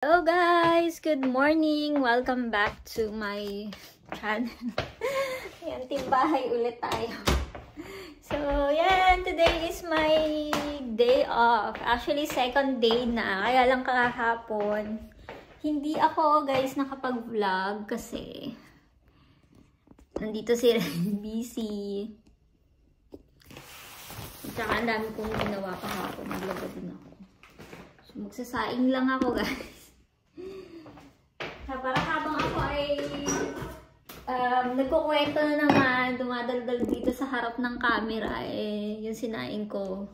Hello guys! Good morning! Welcome back to my channel. Ayan, timbahay ulit tayo. So, yan. Today is my day off. Actually, second day na. Kaya lang kahapon. Hindi ako, guys, nakapag-vlog kasi nandito si busy. Tsaka ang dami kong ginawa kahapon. Naglaga din ako. So, magsasaing lang ako, guys. Para habang ako ay nagkukwento na naman, dumadaldal dito sa harap ng camera, yung sinaing ko,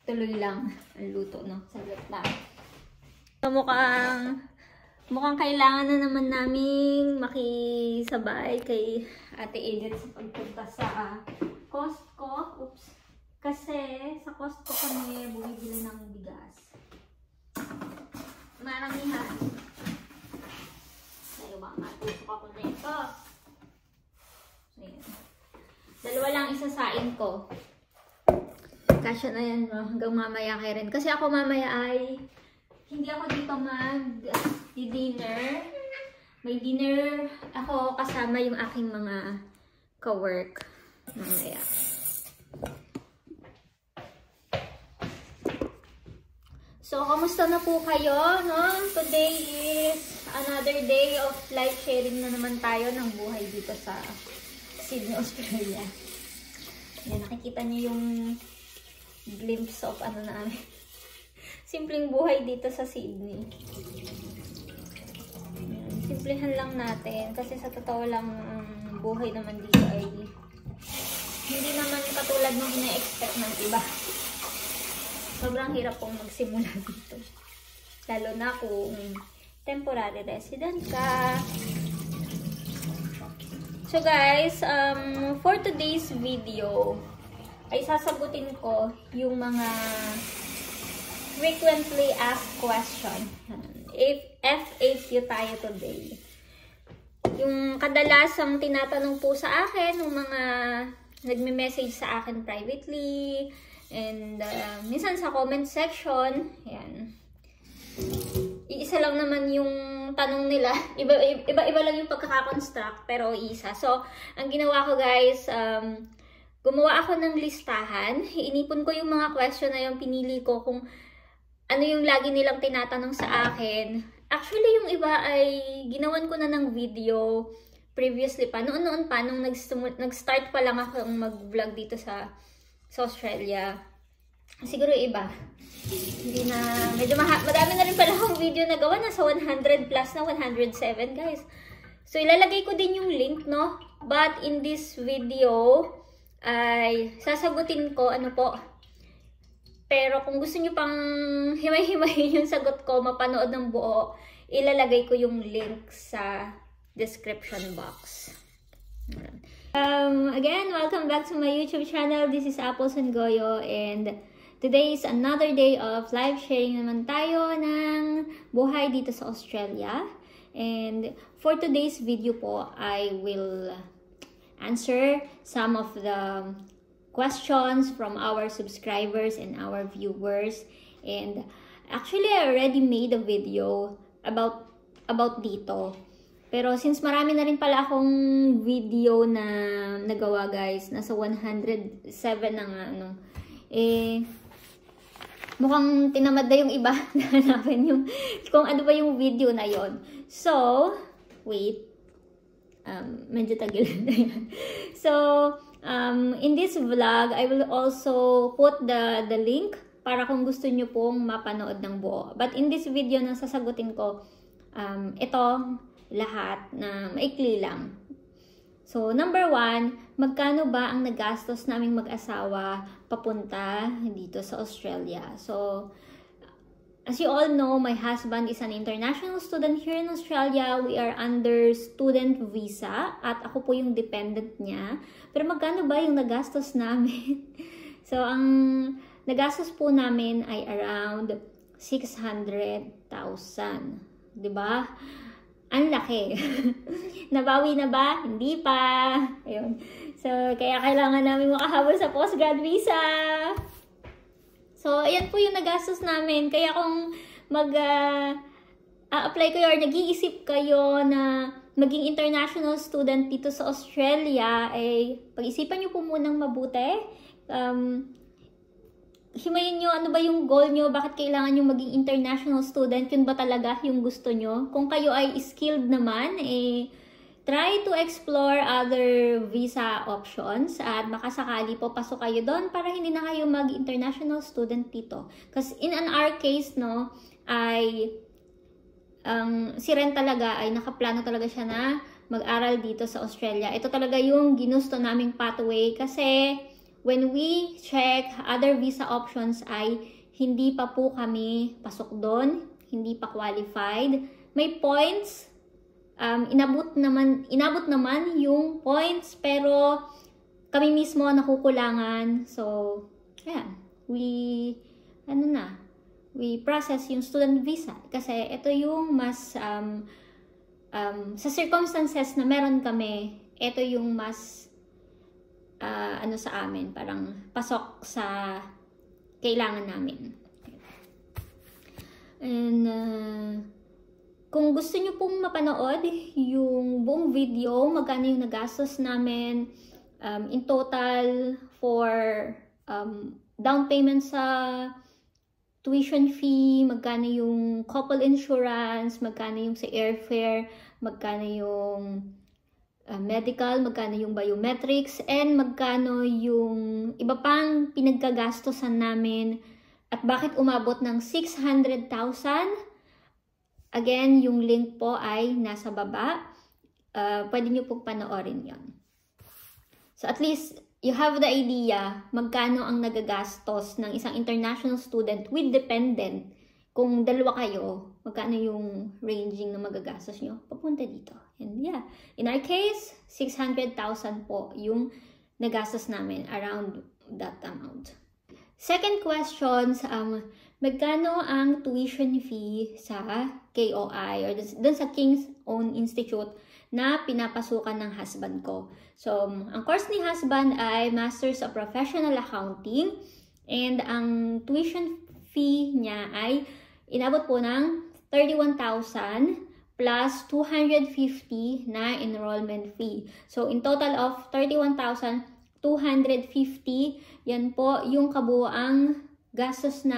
tuloy lang ang luto, no? Saglit lang. So, mukhang kailangan na naman naming makisabay kay Ate Edith sa pagpunta sa Costco. Oops. Kasi sa Costco kami bumibili ng bigas. Maramihan. Matusok ako na ito. So, yan. Dalawa lang isasain ko. Kasya na yan, no? Hanggang mamaya kay rin. Kasi ako mamaya ay hindi ako dito mag-dinner. May dinner ako kasama yung aking mga ka-work. Mamaya. So, kamusta na po kayo, no? Today is another day of live sharing na naman tayo ng buhay dito sa Sydney, Australia. Yan, nakikita niyo yung glimpse of ano namin. Simpleng buhay dito sa Sydney. Yan, simplihan lang natin. Kasi sa totoo lang, ang buhay naman dito ay hindi naman katulad ng ina-expect ng iba. Sobrang hirap pong magsimula dito. Lalo na kung temporary resident ka. So guys, for today's video, ay sasagutin ko yung mga frequently asked question. FAQ tayo today. Yung kadalasang tinatanong po sa akin, yung mga nagme-message sa akin privately, and minsan sa comment section, yan. Iisa lang naman yung tanong nila. Iba-iba lang yung pagkakakonstruct, pero isa. So, ang ginawa ko guys, gumawa ako ng listahan. Inipon ko yung mga question na yung pinili ko kung ano yung lagi nilang tinatanong sa akin. Actually, yung iba ay ginawan ko na ng video previously pa. Noon pa, nung nag-start pa lang ako mag-vlog dito sa Australia. Siguro iba. Hindi na, medyo madami na rin pala akong video na gawa. Nasa 100 plus na, 107 guys. So, ilalagay ko din yung link, no? But in this video, ay sasagutin ko, ano po. Pero kung gusto nyo pang himay-himayin yung sagot ko, mapanood ng buo, ilalagay ko yung link sa description box. Again, welcome back to my YouTube channel. This is Apples and Goyo, and today is another day of live sharing naman tayo ng buhay dito sa Australia. And for today's video po, I will answer some of the questions from our subscribers and our viewers. And actually, I already made a video about dito. Pero since marami na rin pala akong video na nagawa guys, nasa 107 na nga, ano, mukhang tinamad na yung iba na hanapin yung, kung ano ba yung video na yon. So, wait, medyo tagil na yan. So, in this vlog, I will also put the link para kung gusto nyo pong mapanood ng buo. But in this video na sasagutin ko, ito, lahat na maikli lang. So, number 1, magkano ba ang nagastos naming mag-asawa papunta dito sa Australia? So, as you all know, my husband is an international student here in Australia. We are under student visa at ako po yung dependent niya. Pero magkano ba yung nagastos namin? So, ang nagastos po namin ay around 600,000. Diba? Ang laki. Nabawi na ba? Hindi pa. Ayun. So, kaya kailangan namin makahabol sa postgrad visa. So, ayan po yung nagastos namin. Kaya kung mag-a-apply kayo or nag-iisip kayo na maging international student dito sa Australia, pag-isipan nyo po munang mabuti. Himayin nyo, ano ba yung goal nyo? Bakit kailangan nyo maging international student? Yun ba talaga yung gusto nyo? Kung kayo ay skilled naman, try to explore other visa options at makasakali po pasok kayo doon para hindi na kayo mag-international student dito. Kasi in our case, no, si Ren talaga ay nakaplano talaga siya na mag-aral dito sa Australia. Ito talaga yung ginusto naming pathway kasi when we check other visa options ay hindi pa po kami pasok doon, hindi pa qualified. May points, inabot naman yung points pero kami mismo nakukulangan. So, ayan, we process yung student visa kasi ito yung mas sa circumstances na meron kami, ito yung mas sa amin, parang pasok sa kailangan namin. And kung gusto nyo pong mapanood yung buong video, magkano yung nagastos namin in total for down payment sa tuition fee, magkano yung couple insurance, magkano yung sa airfare, magkano yung medical, magkano yung biometrics, and magkano yung iba pang pinagkagastosan namin at bakit umabot ng 600,000. Again, yung link po ay nasa baba. Pwede nyo pong panoorin yon. So at least, you have the idea magkano ang nagagastos ng isang international student with dependent. Kung dalawa kayo, magkano yung ranging na magagastos nyo papunta dito. And yeah, in our case, 600,000 po yung nagastos namin, around that amount. Second question, magkano ang tuition fee sa KOI or dun sa King's Own Institute na pinapasukan ng husband ko? So, ang course ni husband ay Masters of Professional Accounting and ang tuition fee niya ay inabot po ng 31,000 plus 250 na enrollment fee. So, in total of 31,250, yan po yung kabuuang nagastos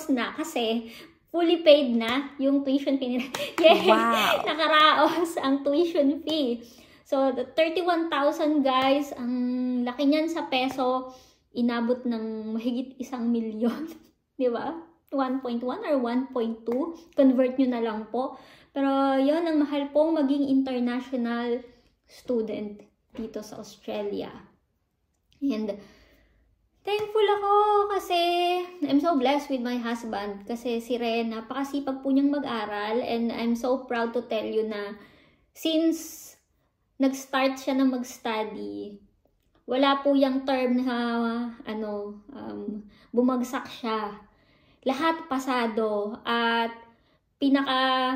na kasi fully paid na yung tuition fee. Yes! Wow! Nakaraos ang tuition fee. So, the 31,000 guys, ang laki niyan sa peso, inabot ng mahigit 1 milyon. Di ba? 1.1 or 1.2. Convert nyo na lang po. Pero, yun, ang mahal pong maging international student dito sa Australia. And, thankful ako kasi I'm so blessed with my husband kasi si Ren, napakasipag po niyang mag-aral and I'm so proud to tell you na since nag-start siya na mag-study, wala po yung term na bumagsak siya. Lahat pasado at pinaka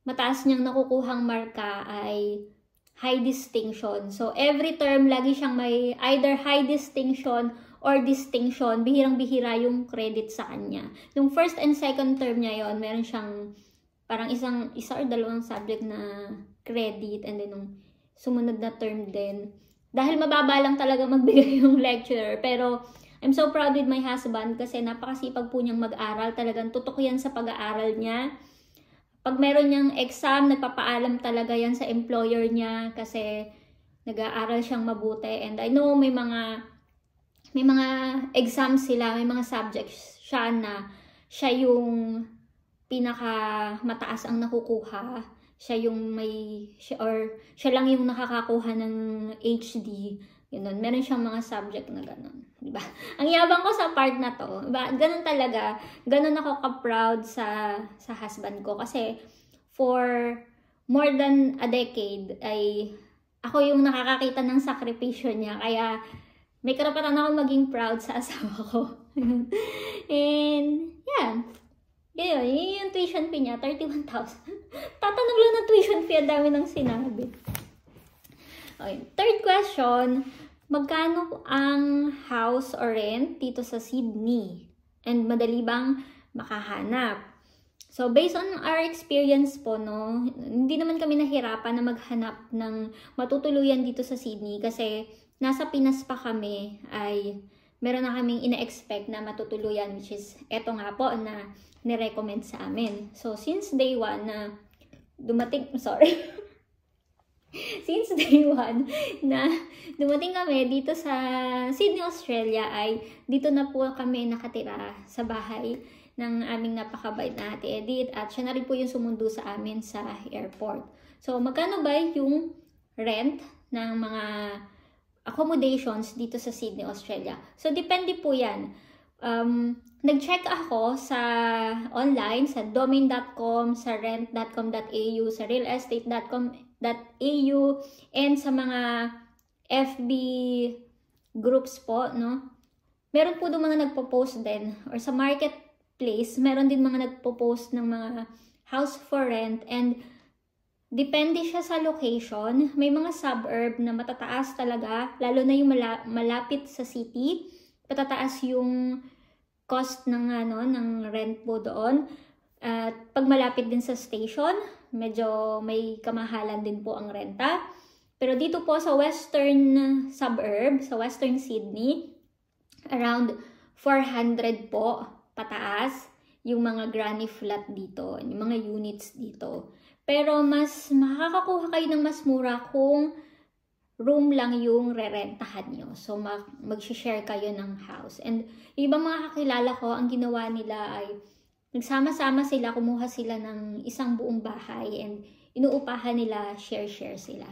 mataas niyang nakukuhang marka ay high distinction. So every term lagi siyang may either high distinction or distinction, bihirang-bihira yung credit sa kanya. Yung first and second term niya yon, meron siyang parang isa or dalawang subject na credit, and then yung sumunod na term din. Dahil mababa lang talaga magbigay yung lecturer, pero I'm so proud with my husband kasi napakasipag po niyang mag-aral. Talagang tutok yan sa pag-aaral niya. Pag meron niyang exam, nagpapaalam talaga yan sa employer niya kasi nag-aaral siyang mabuti. And I know may mga exams sila, may mga subjects siya na siya yung pinaka mataas ang nakukuha. Siya lang yung nakakakuha ng HD. Ganun. Meron siyang mga subject na ganun. Diba? Ang yabang ko sa part na to. Diba? Ganun talaga. Ganun ako ka-proud sa husband ko. Kasi for more than a decade ay ako yung nakakakita ng sakripisyo niya. Kaya may karapatan ako maging proud sa asawa ko. And yeah. Yun yung tuition fee niya. 31,000. Tatanong lang ng tuition fee. Ang dami ng sinabi. Okay. Third question, magkano ang house or rent dito sa Sydney? And madali bang makahanap? So, based on our experience po, no, hindi naman kami nahirapan na maghanap ng matutuluyan dito sa Sydney kasi nasa Pinas pa kami ay meron na kaming ina-expect na matutuluyan, which is eto nga po na nirecommend sa amin. So, since day 1 na dumating, since day 1 na dumating kami dito sa Sydney, Australia, ay dito na po kami nakatira sa bahay ng aming napakabait na Ate Edith, at siya na rin po yung sumundo sa amin sa airport. So, magkano ba yung rent ng mga accommodations dito sa Sydney, Australia? So, depende po yan. Nag-check ako sa online, sa domain.com, sa rent.com.au, sa realestate.com.au, and sa mga FB groups po, no? Meron po doon mga nagpo-post din, or sa marketplace, meron din mga nagpo-post ng mga house for rent, and depende siya sa location. May mga suburb na matataas talaga, lalo na yung malapit sa city. Patataas yung cost ng ng rent po doon. At pag malapit din sa station, medyo may kamahalan din po ang renta. Pero dito po sa western suburb, sa western Sydney, around 400 po pataas yung mga granny flat dito, yung mga units dito. Pero mas makakakuha kayo ng mas mura kung room lang yung rerentahan nyo. So, mag-share kayo ng house. And ibang mga kakilala ko, ang ginawa nila ay nagsama-sama sila, kumuha sila ng isang buong bahay, and inuupahan nila, share-share sila.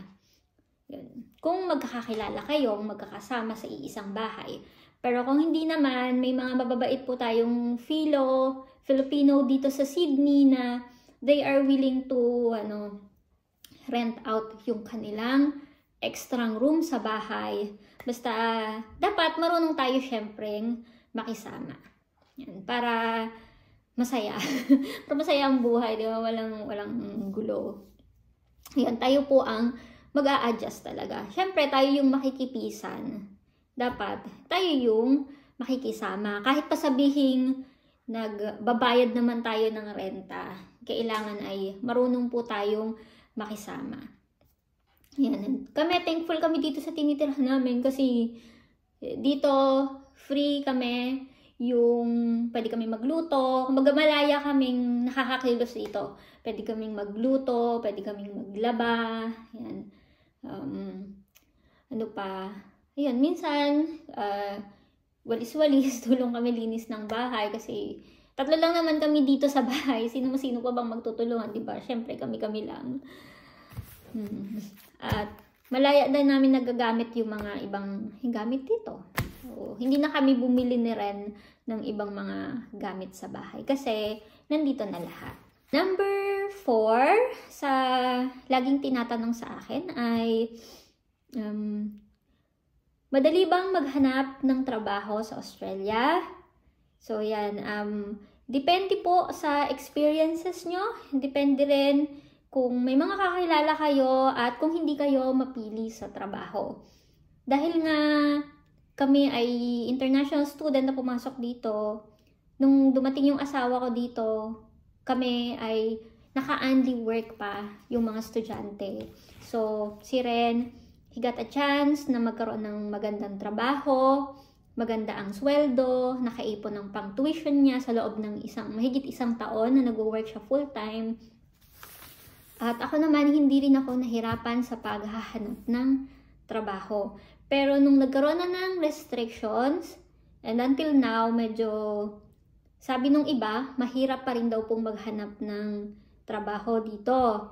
Yun. Kung magkakakilala kayo, magkakasama sa iisang bahay. Pero kung hindi naman, may mga mababait po tayong Filipino dito sa Sydney na they are willing to rent out yung kanilang extra room sa bahay. Basta dapat marunong tayo syempre makisama. Yan, para masaya. Para masaya ang buhay, di ba? Walang gulo. Yan, tayo po ang mag-a-adjust talaga. Syempre, tayo yung makikipisan. Dapat tayo yung makikisama. Kahit pa sabihing nagbabayad naman tayo ng renta, kailangan ay marunong po tayong makisama. Yan. Kami, thankful kami dito sa tinitirhan namin kasi dito free kami, yung pwede kami magluto. Kumbaga malaya kaming nakakakilos dito. Pwede kaming magluto, pwede kaming maglaba. Yan. Ano pa? Ayun, minsan, walis-walis, tulong kami linis ng bahay kasi tatlo lang naman kami dito sa bahay. Sino pa bang magtutulungan, diba? Syempre, kami-kami lang. At malaya din namin nagagamit yung mga ibang gamit dito. So, hindi na kami bumili ni Ren ng ibang mga gamit sa bahay kasi nandito na lahat. Number 4, sa laging tinatanong sa akin ay madali bang maghanap ng trabaho sa Australia? So, yan. Depende po sa experiences nyo. Depende rin kung may mga kakilala kayo at kung hindi kayo mapili sa trabaho. Dahil nga kami ay international student na pumasok dito, nung dumating yung asawa ko dito, kami ay naka-only work pa yung mga estudyante. So, si Ren, he got a chance na magkaroon ng magandang trabaho, maganda ang sweldo, nakaipon ng pang-tuition niya sa loob ng mahigit isang taon na nag-work siya full-time. At ako naman, hindi rin ako nahirapan sa paghahanap ng trabaho. Pero nung nagkaroon na ng restrictions, and until now, medyo, sabi nung iba, mahirap pa rin daw pong maghanap ng trabaho dito.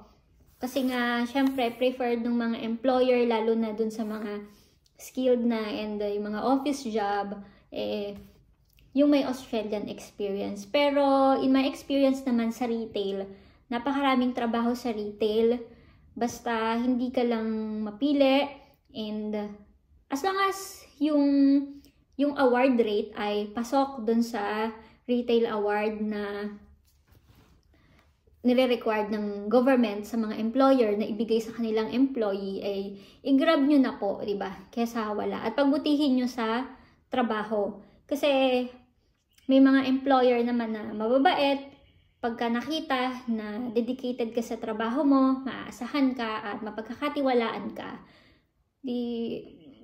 Kasi nga, syempre, preferred ng mga employer, lalo na dun sa mga skilled na and yung mga office job, yung may Australian experience. Pero, in my experience naman sa retail, napakaraming trabaho sa retail. Basta, hindi ka lang mapili. And, as long as yung award rate ay pasok dun sa retail award na nire-required ng government sa mga employer na ibigay sa kanilang employee, ay i-grab nyo na po, diba? Kesa wala. At pagbutihin nyo sa trabaho. Kasi may mga employer naman na mababait, pagka nakita na dedicated ka sa trabaho mo, maaasahan ka at mapagkakatiwalaan ka,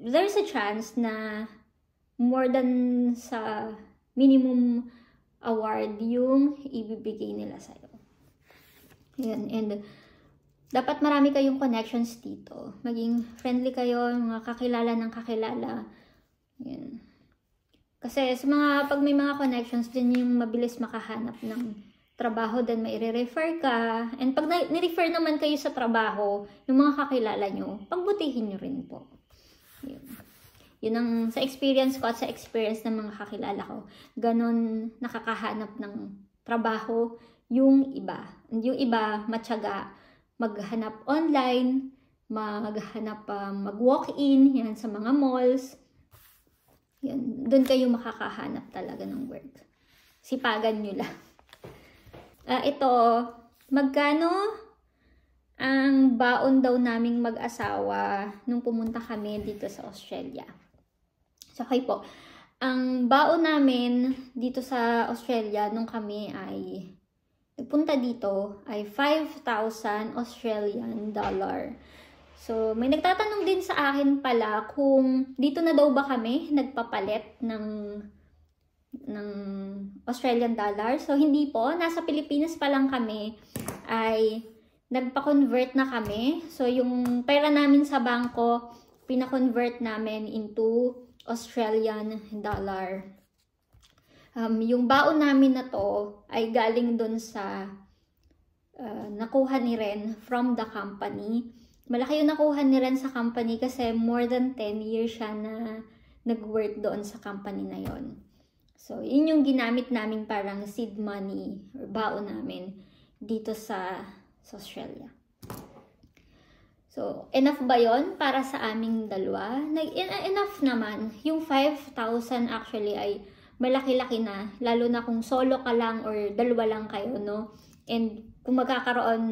there's a chance na more than sa minimum award yung ibibigay nila sa'yo. Yan, and dapat marami kayong connections dito. Maging friendly kayo, mga kakilala ng kakilala. Yan. Kasi sa pag may mga connections, din yung mabilis makahanap ng trabaho, then may refer ka. And pag ni-refer naman kayo sa trabaho, yung mga kakilala nyo, pagbutihin nyo rin po. Yun. Yun ang sa experience ko at sa experience ng mga kakilala ko. Ganon nakakahanap ng trabaho yung iba. Yung iba, matyaga, maghanap online, mag-walk-in, yan, sa mga malls. Yan, doon kayo makakahanap talaga ng work. Sipagan nyo lang. Ito, magkano ang baon daw naming mag-asawa nung pumunta kami dito sa Australia? So, okay po. Ang baon namin dito sa Australia nung kami ay nagpunta dito ay 5,000 Australian dollar. So, may nagtatanong din sa akin pala kung dito na daw ba kami nagpapalit ng Australian dollar. So, hindi po. Nasa Pilipinas pa lang kami ay nagpa-convert na kami. So, yung pera namin sa bangko, pina-convert namin into Australian dollar. Yung baon namin na to ay galing dun sa nakuha ni Ren from the company. Malaki yung nakuha ni Ren sa company kasi more than 10 years siya na nag-work doon sa company na yon. So, yun yung ginamit namin parang seed money or baon namin dito sa Australia. So, enough ba yon para sa aming dalawa? Enough naman. Yung 5,000 actually ay malaki-laki na, lalo na kung solo ka lang or dalawa lang kayo, no? And kung magkakaroon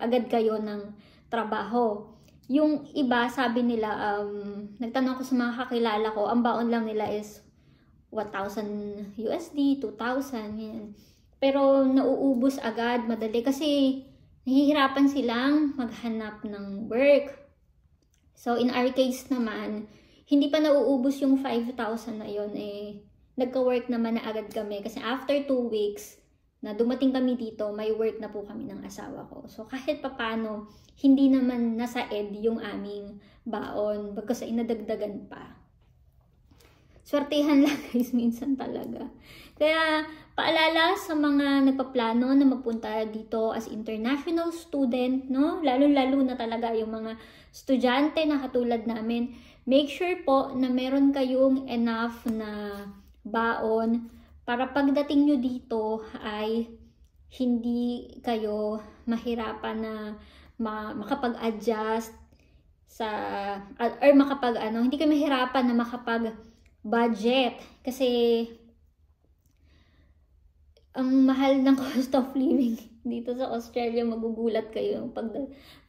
agad kayo ng trabaho. Yung iba, sabi nila, nagtanong ko sa mga kakilala ko, ang baon lang nila is 1,000 USD, 2,000, yan. Pero nauubos agad, madali, kasi nahihirapan silang maghanap ng work. So, in our case naman, hindi pa nauubos yung 5,000 na yun, nagka-work naman na agad kami kasi after 2 weeks na dumating kami dito, may work na po kami ng asawa ko. So kahit papano, hindi naman nasa ed yung aming baon bagkus ay nadagdagan pa. Swertihan lang guys, minsan talaga. Kaya paalala sa mga nagpaplano na magpunta dito as international student, no? Lalo-lalo na talaga yung mga estudyante na katulad namin, make sure po na meron kayong enough na baon para pagdating nyo dito ay hindi kayo mahirapan na makapag-adjust sa or hindi kayo mahirapan na makapag-budget kasi ang mahal ng cost of living dito sa Australia. Magugulat kayo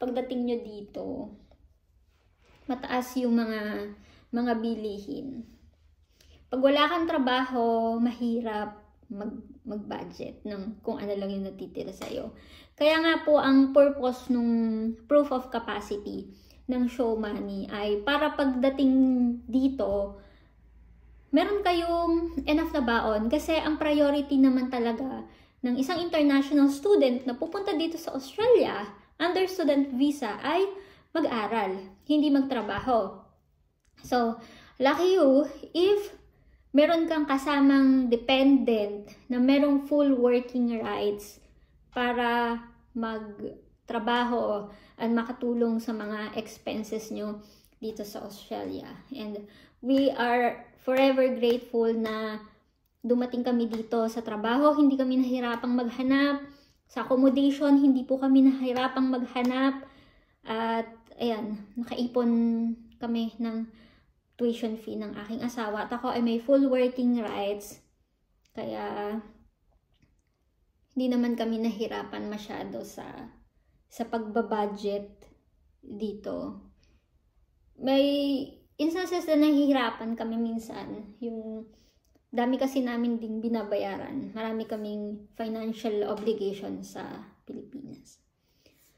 pagdating nyo dito. Mataas yung mga bilihin. Pag wala kang trabaho, mahirap mag-budget ng kung ano lang yung natitira sa'yo. Kaya nga po, ang purpose nung proof of capacity ng Show Money ay para pagdating dito, meron kayong enough na baon. Kasi ang priority naman talaga ng isang international student na pupunta dito sa Australia under student visa ay mag-aral, hindi magtrabaho. So, lucky you if meron kang kasamang dependent na merong full working rights para magtrabaho at makatulong sa mga expenses nyo dito sa Australia. And we are forever grateful na dumating kami dito sa trabaho. Hindi kami nahirapang maghanap. Sa accommodation, hindi po kami nahirapang maghanap. At ayan, nakaipon kami ng tuition fee ng aking asawa. At ako ay may full working rights. Kaya hindi naman kami nahirapan masyado sa pagbabudget dito. May instances na nahihirapan kami minsan. Yung dami kasi namin ding binabayaran. Marami kaming financial obligation sa Pilipinas.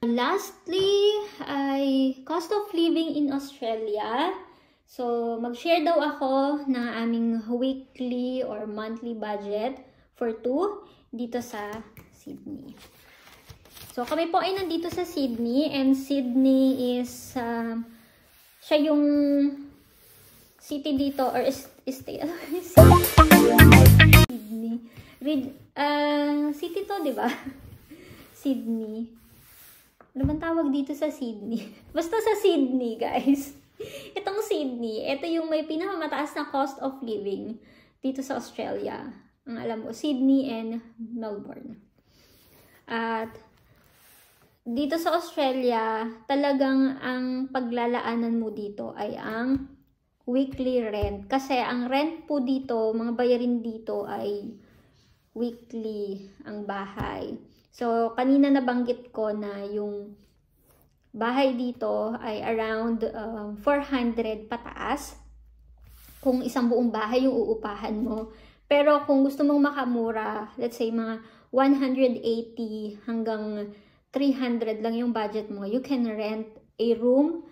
Lastly, ay cost of living in Australia. So, mag-share daw ako ng aming weekly or monthly budget for 2 dito sa Sydney. So, kami po ay nandito sa Sydney, and Sydney is, siya yung city dito, or state, Sydney. City to, di ba? Sydney. Ano bang tawag dito sa Sydney? Basta sa Sydney, guys. Itong Sydney, ito yung may pinakamataas na cost of living dito sa Australia. Ang alam mo, Sydney and Melbourne. At dito sa Australia, talagang ang paglalaanan mo dito ay ang weekly rent. Kasi ang rent po dito, mga bayarin dito ay weekly ang bahay. So, kanina nabanggit ko na yung bahay dito ay around 400 pataas. Kung isang buong bahay yung uupahan mo. Pero kung gusto mong makamura, let's say mga 180 hanggang 300 lang yung budget mo, you can rent a room.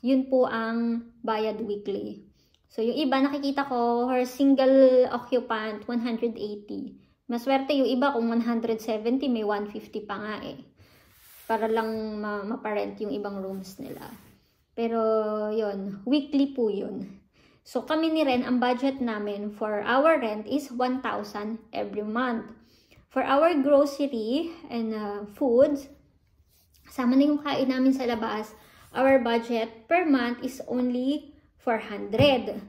Yun po ang bayad weekly. So, yung iba nakikita ko, or single occupant, 180. Maswerte yung iba kung 170, may 150 pa nga eh. Para lang maparent yung ibang rooms nila. Pero, yun, weekly po yun. So, kami ni Ren, ang budget namin for our rent is 1,000 every month. For our grocery and foods, kasama na yung kain namin sa labas, our budget per month is only 400.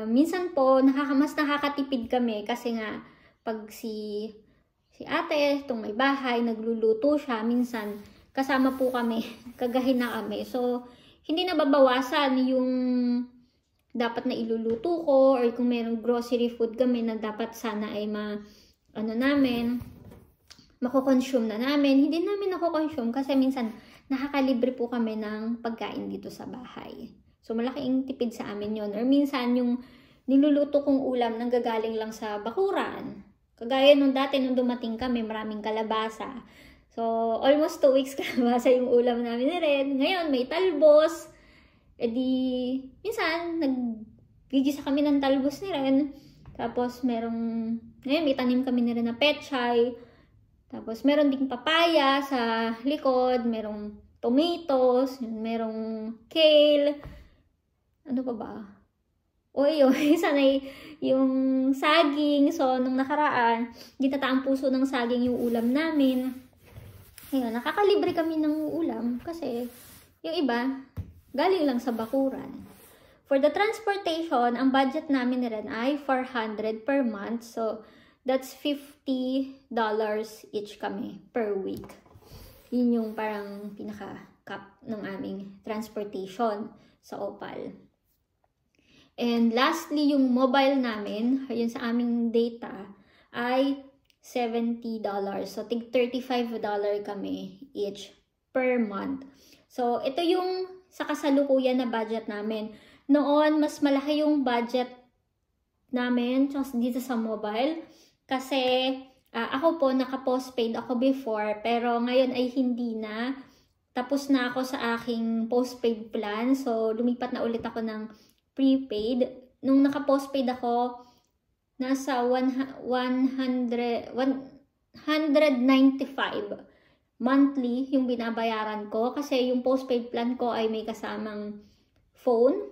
Minsan po, mas nakakatipid kami kasi nga, pag si ate, itong may bahay, nagluluto siya, minsan kasama po kami, kagahin na kami. So, hindi nababawasan yung dapat na iluluto ko, or kung mayroong grocery food kami na dapat sana ay mako-consume na namin. Hindi namin nako-consume kasi minsan nakakalibre po kami ng pagkain dito sa bahay. So, malaking tipid sa amin yun. Or minsan, yung niluluto kong ulam nanggagaling lang sa bakuran. Kagaya nung dati, nung dumating kami, maraming kalabasa. So, almost 2 weeks kalabasa yung ulam namin rin. Ngayon, may talbos. E di, minsan, naggigisa kami ng talbos ni Ren. Tapos, ngayon, may tanim kami ni Ren na pechay. Tapos, meron ding papaya sa likod. Merong tomatoes. Merong kale. Ano pa ba? O yun, sanay yung saging. So, nung nakaraan, ginataang puso ng saging yung ulam namin. Ngayon, nakakalibre kami ng ulam kasi yung iba, galing lang sa bakuran. For the transportation, ang budget namin rin ay 400 per month. So, that's $50 each kami per week. Yun yung parang pinaka-cap ng aming transportation sa Opal. And lastly, yung mobile namin, yun sa aming data, ay $70. So, tig $35 kami each per month. So, ito yung sa kasalukuyan na budget namin. Noon, mas malaki yung budget namin dito sa mobile. Kasi, ako po, naka-postpaid ako before. Pero ngayon ay hindi na. Tapos na ako sa aking postpaid plan. So, lumipat na ulit ako ng prepaid. Nung naka-postpaid ako, nasa 195 monthly yung binabayaran ko. Kasi yung postpaid plan ko ay may kasamang phone.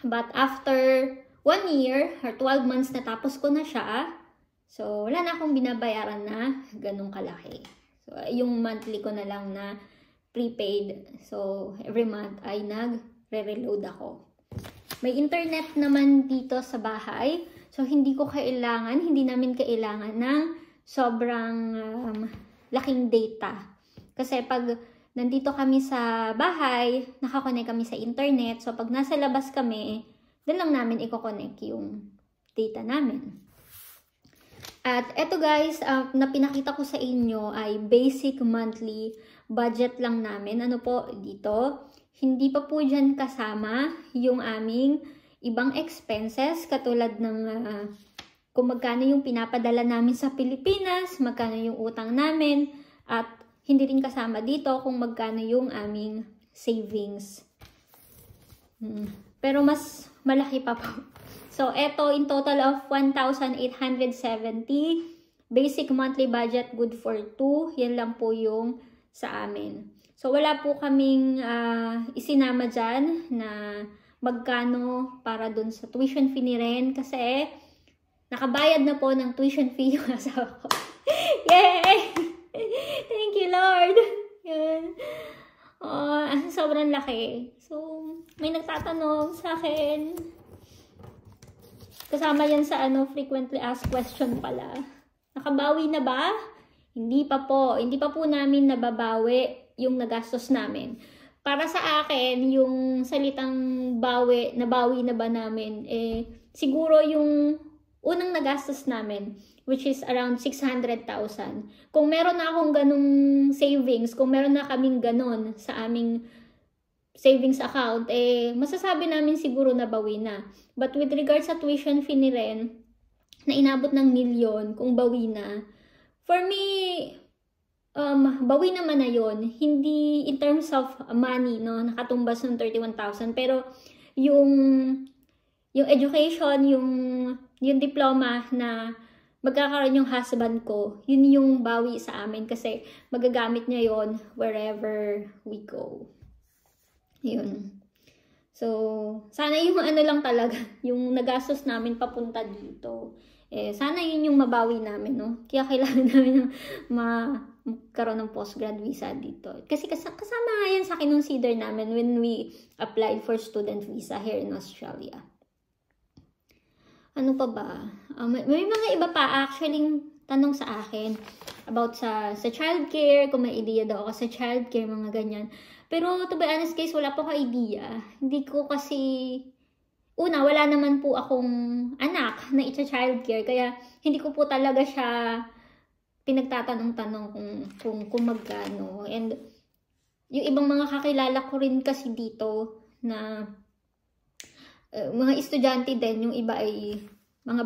But after 1 year or 12 months natapos ko na siya. So, wala na akong binabayaran na ganun kalaki. So, yung monthly ko na lang na prepaid. So, every month ay nagre-reload ako. May internet naman dito sa bahay. So, hindi namin kailangan ng sobrang laking data. Kasi pag nandito kami sa bahay, nakakonect kami sa internet. So, pag nasa labas kami, doon lang namin i-connect yung data namin. At eto guys, na pinakita ko sa inyo ay basic monthly budget lang namin. Ano po dito? Hindi pa po dyan kasama yung aming ibang expenses katulad ng kung magkano yung pinapadala namin sa Pilipinas, magkano yung utang namin, at hindi rin kasama dito kung magkano yung aming savings. Pero mas malaki pa po. So, eto in total of 1,870. Basic monthly budget, good for 2. Yan lang po yung sa amin. So, wala po kaming isinama dyan na magkano para dun sa tuition fee ni Ren kasi nakabayad na po ng tuition fee yung asawa ko. Yay! Thank you, Lord! Yan. Sobrang laki. So, may nagtatanong sa akin. Kasama yan sa frequently asked question pala. Nakabawi na ba? Hindi pa po. Hindi pa po namin nababawi yung nagastos namin. Para sa akin, yung salitang nabawi na ba namin, siguro yung unang nagastos namin, which is around 600,000. Kung meron na akong ganung savings, kung meron na kaming ganon sa aming savings account, masasabi namin siguro nabawi na. But with regards sa tuition fee ni Ren, na inabot ng 1,000,000, kung bawi na, for me, bawi naman na yon. Hindi in terms of money, no, nakatumbas ng 31,000, pero yung education, yung diploma na magkakaroon yung husband ko, yun yung bawi sa amin kasi magagamit niya yon wherever we go. Yun. So, sana yung lang talaga, yung nagastos namin papunta dito. Sana yun yung mabawi namin, no? Kaya kailangan namin magkaroon ng postgrad visa dito. Kasi kasama nga yan sa kinonsider namin when we applied for student visa here in Australia. Ano pa ba? May mga iba pa actually tanong sa akin about sa childcare, kung may idea daw ako sa childcare, mga ganyan. Pero to be honest guys, wala po akong idea. Hindi ko kasi, wala naman po akong anak na childcare, kaya hindi ko po talaga siya pinagtatanong-tanong kung magkano. And yung ibang mga kakilala ko rin kasi dito na mga estudyante din, yung iba ay mga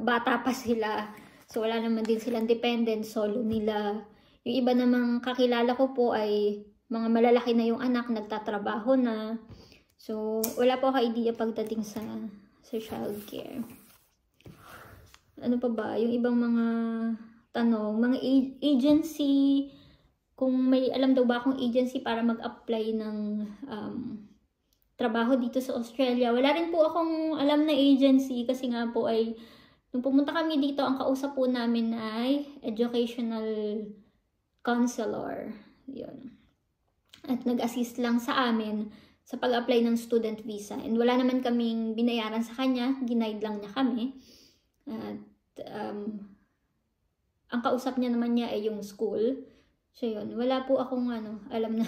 bata pa sila. So, wala naman din silang dependent, solo nila. Yung iba namang kakilala ko po ay mga malalaki na yung anak, nagtatrabaho na. So, wala po ako idea pagdating sa childcare. Ano pa ba? Yung ibang mga tanong, mga agency, kung may alam daw ba akong agency para mag-apply ng trabaho dito sa Australia. Wala rin po akong alam na agency kasi nga po ay nung pumunta kami dito, ang kausap po namin ay educational counselor. Yun. At nag-assist lang sa amin sa pag-apply ng student visa. And wala naman kaming binayaran sa kanya. Ginaid lang niya kami. At ang kausap niya naman niya ay yung school. So yun. Wala po akong alam na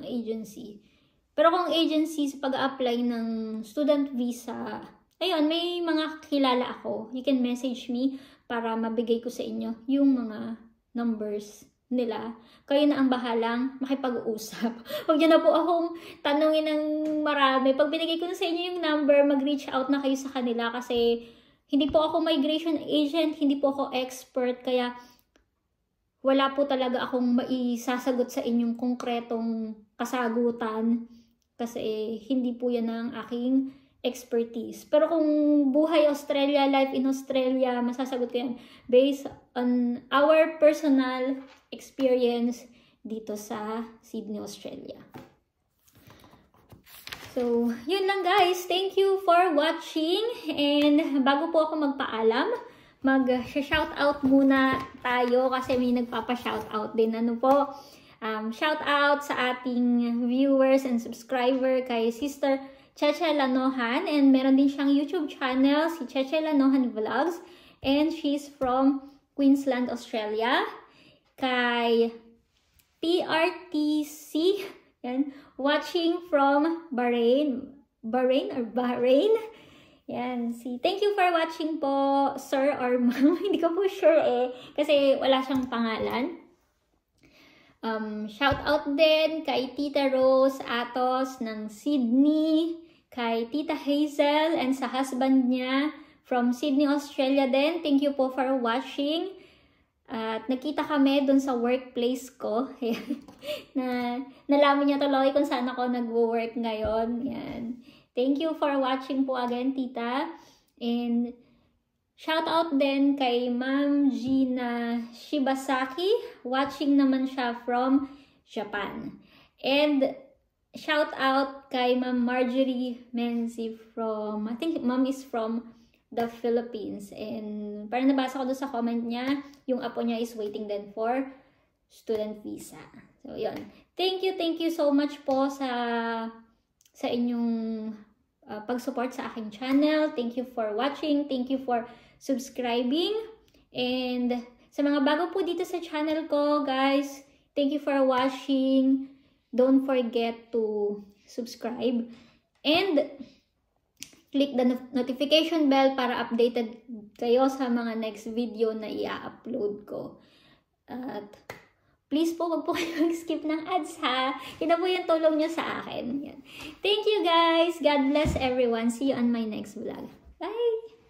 agency. Pero kung agency sa pag-apply ng student visa, ayun, may mga kilala ako. You can message me para mabigay ko sa inyo yung mga numbers nila. Kayo na ang bahalang makipag-uusap. Huwag niyo na po akong tanungin ng marami. Pag binigay ko na sa inyo yung number, mag-reach out na kayo sa kanila kasi hindi po ako migration agent, hindi po ako expert, kaya wala po talaga akong maisasagot sa inyong konkretong kasagutan kasi hindi po yan ang aking expertise. Pero kung buhay Australia, life in Australia, masasagot ko yan based on our personal experience dito sa Sydney, Australia. So, yun lang guys. Thank you for watching. And bago po ako magpaalam, mag-shoutout muna tayo kasi may nagpapa-shoutout din. Ano po? Shoutout sa ating viewers and subscriber kay Sister Cheche Lanohan, and meron din siyang YouTube channel, si Cheche Lanohan Vlogs, and she's from Queensland, Australia. Kay PRTC, yan, watching from Bahrain. Yan, thank you for watching po, sir or ma'am. Hindi ko po sure kasi wala siyang pangalan. Shout out din kay Tita Rose Atos ng Sydney. kay Tita Hazel and sa husband niya from Sydney, Australia din. Thank you po for watching. At nakita kami dun sa workplace ko. Nalaman niya tuloy kung saan ako nagwo-work ngayon. Yan. Thank you for watching po again, Tita. And shout out din kay Ma'am Gina Shibasaki. Watching naman siya from Japan. And shout out kay Ma'am Marjorie Menzi from, I think Ma'am is from the Philippines. And parang nabasa ko doon sa comment niya, yung apo niya is waiting then for student visa. So, yun. Thank you so much po sa inyong pag-support sa aking channel. Thank you for watching. Thank you for subscribing. And sa mga bago po dito sa channel ko, guys, thank you for watching. Don't forget to subscribe. And click the notification bell para updated kayo sa mga next video na i-upload ko. At please po, wag po kayo mag-skip ng ads ha. Yun na po yung tulong nyo sa akin. Yan. Thank you guys. God bless everyone. See you on my next vlog. Bye!